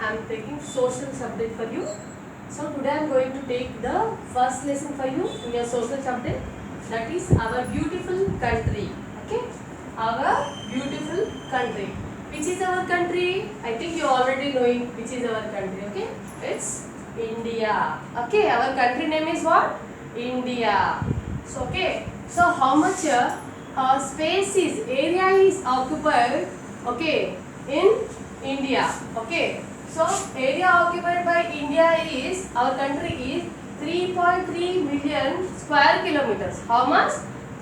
I am taking social subject for you. So today I am going to take the first lesson for you in your social subject, that is our beautiful country. Okay, our beautiful country. Which is our country? I think you already knowing which is our country. Okay, it's India. Okay, our country name is what? India. So so how much space is area is occupied? Okay, in India. Okay, so area occupied by India is, our country is 3.3 million square kilometers. How much?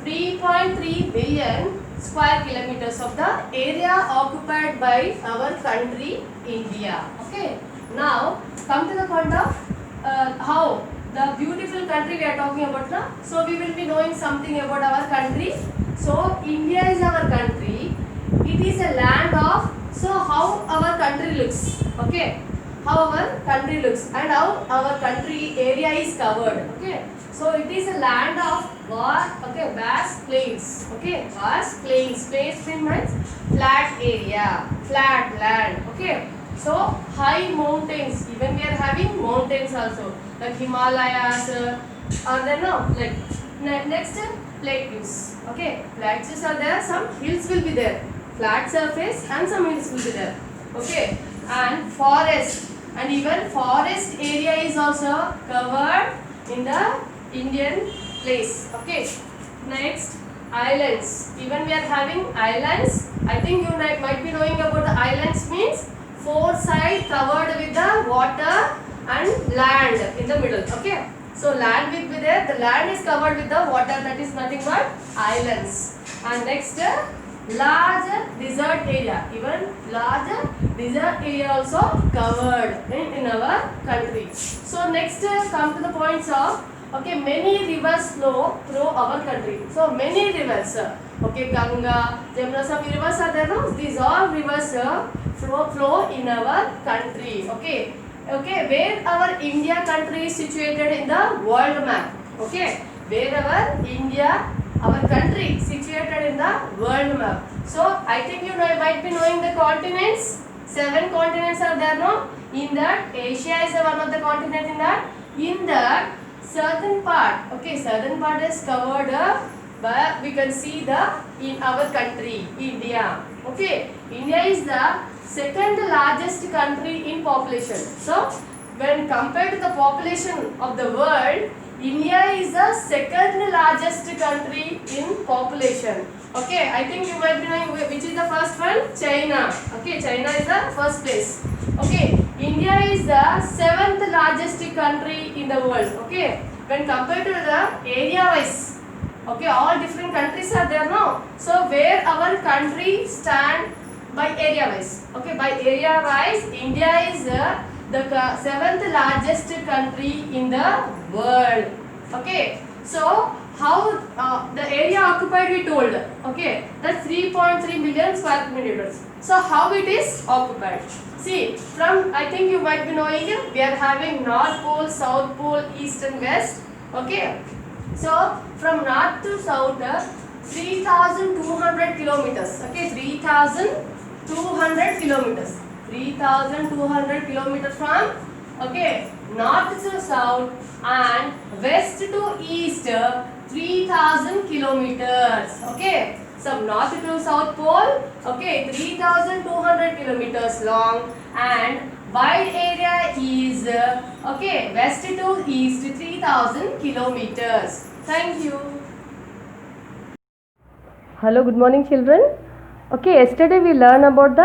3.3 billion square kilometers of the area occupied by our country India. Okay, now come to the point of how the beautiful country we are talking about now. So we will be knowing something about our country. So India is our country. It is a land of, so how our country looks. Okay, how our country looks and how our country area is covered. Okay, so it is a land of what? Okay, vast plains. Okay, vast plains. Plains means flat area, flat land. Okay, so high mountains. Even we are having mountains also, like Himalayas, or then no, like next plateaus. Okay, plateaus are there. Some hills will be there. Flat surface and some hills will be there. Okay, and forest, and even forest area is also covered in the Indian place. Okay, next islands. Even we are having islands. I think you might be knowing about the islands means four sides covered with the water and land in the middle. Okay, so land will be there. The land is covered with the water. That is nothing but islands. And next, large desert area. Even large desert area also covered in our country. So next, come to the points of, okay, many rivers flow through our country. So many rivers. Okay, Ganga, Jamuna, some rivers are there. No? These all rivers flow in our country. Okay. Okay, where our India country is situated in the world map. Okay, where our India, our country situated in the world map. So I think you might be knowing the continents. 7 continents are there, no? In that, Asia is one of the continents in that. In that southern part, okay, southern part is covered, but we can see the in our country, India. Okay, India is the second largest country in population. So when compared to the population of the world, India is the second largest country in population. Okay, I think you might be knowing which is the first one. China. Okay, China is the first place. Okay, India is the 7th largest country in the world. Okay, when compared to the area wise, okay, all different countries are there, no? So where our country stand by area wise. Okay, by area wise, India is the 7th largest country in the world. Okay, so how the area occupied we told. Okay, that's 3.3 million square kilometers. So how it is occupied? See, from, I think you might be knowing, we are having North Pole, South Pole, East and West. Okay, so from north to south, 3,200 kilometers. Okay, 3,200 kilometers. 3,200 kilometers from, okay, north to south and west to east, 3,000 kilometers. Okay, so north to south pole, okay, 3,200 kilometers long, and wide area is, okay, west to east, 3,000 kilometers. Thank you. Hello, good morning children. Okay, yesterday we learned about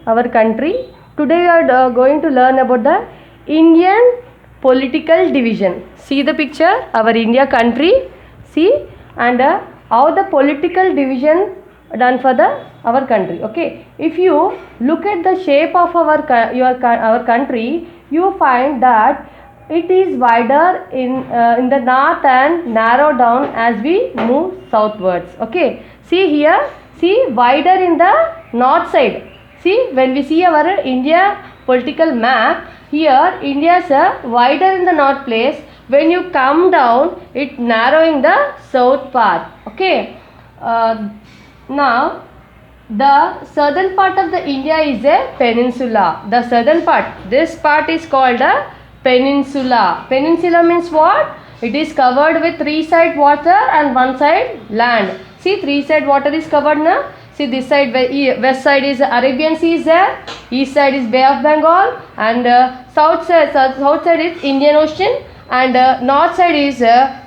our country. Today we are going to learn about the Indian political division. See the picture, our India country. See, and how the political division done for our country. Okay, if you look at the shape of our country, you find that it is wider in the north and narrow down as we move southwards. Okay, see here, see wider in the north side. See, when we see our India political map, here India is wider in the north place. When you come down, it narrowing the south part. Okay, now The southern part of the India is a peninsula. The southern part, this part is called a peninsula. Peninsula means what? It is covered with three side water and one side land. See, three side water is covered now. See, this side, west side is Arabian Sea is there, east side is Bay of Bengal, and south side is Indian Ocean, and north side is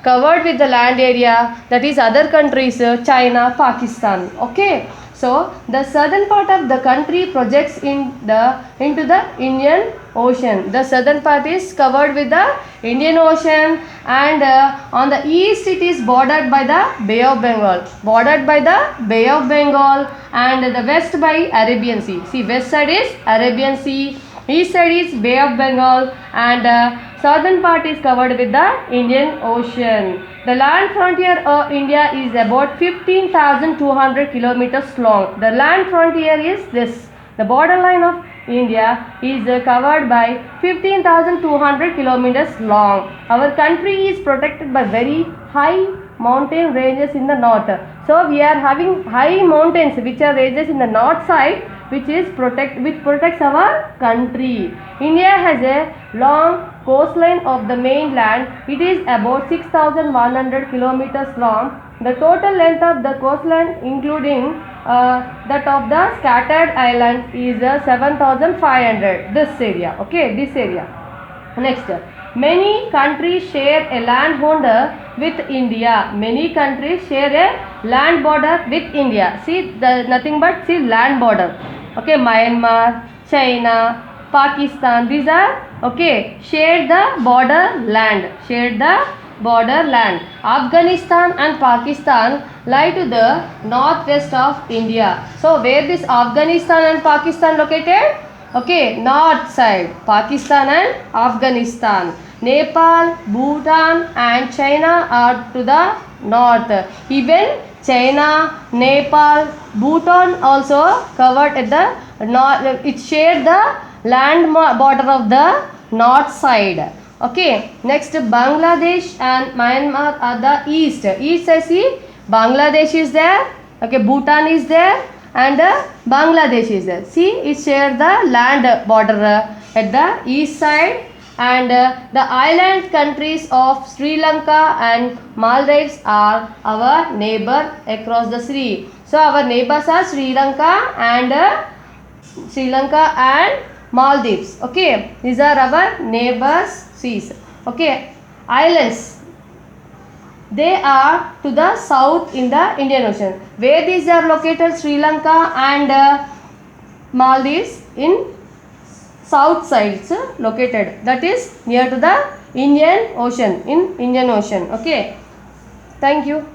covered with the land area, that is other countries, China, Pakistan. Okay. So the southern part of the country projects into the Indian Ocean. The southern part is covered with the Indian Ocean, and on the east it is bordered by the Bay of Bengal. Bordered by the Bay of Bengal, and the west by Arabian Sea. See, west side is Arabian Sea, east side is Bay of Bengal, and southern part is covered with the Indian Ocean. The land frontier of India is about 15,200 kilometers long. The land frontier is this. The borderline of India is covered by 15,200 kilometers long. Our country is protected by very high mountain ranges in the north. So we are having high mountains which are ranges in the north side, which protects our country. India has a long coastline of the mainland. It is about 6,100 kilometers long. The total length of the coastline, including that of the scattered islands, is 7,500. This area. Okay, this area. Next, many countries share a land border with India. Many countries share a land border with India. See, nothing but see land border. Okay, Myanmar, China, Pakistan, these are okay, share the border land. Share the border land. Afghanistan and Pakistan lie to the northwest of India. So where this Afghanistan and Pakistan located? Okay, north side, Pakistan and Afghanistan. Nepal, Bhutan and China are to the north. Even China, Nepal, Bhutan also covered at the north. It shared the land border of the north side. Okay, next Bangladesh and Myanmar are the east. East I see Bangladesh is there. Okay, Bhutan is there, and Bangladesh is there. See, it share the land border at the east side, and the island countries of Sri Lanka and Maldives are our neighbor across the sea. So our neighbors are Sri Lanka and Maldives. Okay, these are our neighbors seas. Okay, islands, they are to the south in the Indian Ocean. Where these are located? Sri Lanka and Maldives in south sides located, that is near to the Indian Ocean, in Indian Ocean. Okay, thank you.